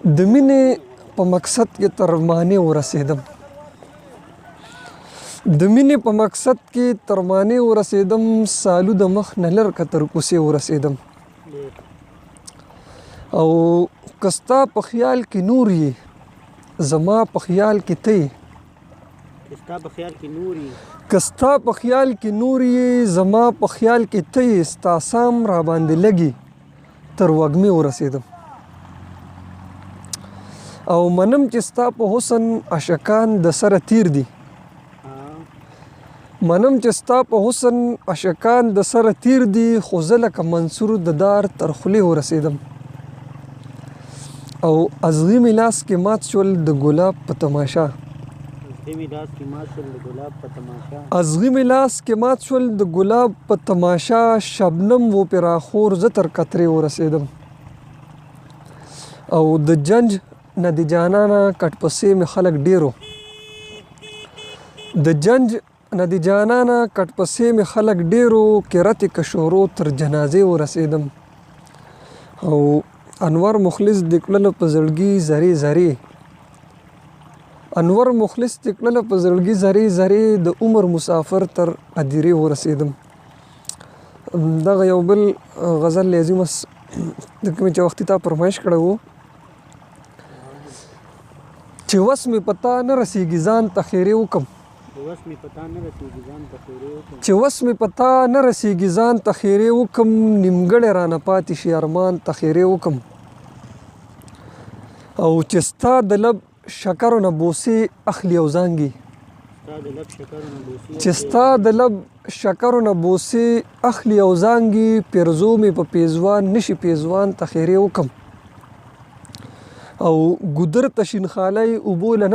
د مینې په مقصد کې تر مانع ورسېدم د مینې په مقصد کې تر مانع ورسېدم سالو د مخ نه لر که تر کوڅې ورسېدم او کستا په خیال کې نور یې زما په خیال کې ته یې کستا په خیال کې نور یې زما په خیال کې ته یې ستا سام را باندې لګي تر وږمې ورسېدم او منم چې ستا په حسن عاشقان د سره تیر دي خو زه لکه منصور د دار تر خولې ورسېدم او ازغي مې لاس کې مات شول د ګلاب په تماشا شبنم و پې راخور زه تر قطرې ورسېدم او د جنج نه د جانانه کټ پسې مې خلک ډېرو کرت کشورو تر جنازې ورسېدم او انور مخلص د کړلو په زړګي زرې د عمر مسافر تر ادیرې ورسېدم. دغه یو بل غزل لازم د کومې چې وختي تا فرمایش کړی و چې وس مې پتا نه رسیږي ځان ته خیرې وکم نیمګړی رانه پاتې شي ارمان ته خیرې وکم او چې ستا د لب شکرو نه بوسې اخلي او زانګي پیرزو مې په پیزوان نشي پیزوان ته خیرې وکم او ګودر تشین خالای اوبو له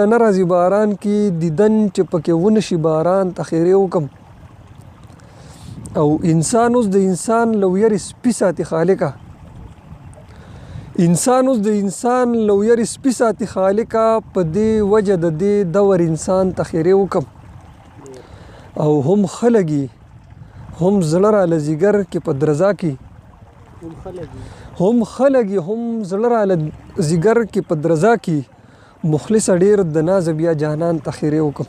نه راځي باران کې دیدن چې پکې ونشي باران ته خیرې وکم او انسان اوس د انسان لو یری سپي ساتي خالقه په دې وجه د دې دور انسان ته خیرې وکم او هم خلګي هم زړه را لزیګر کې په درزا کې مخلص ډیر د ناز بیا جانان ته خیرې وکم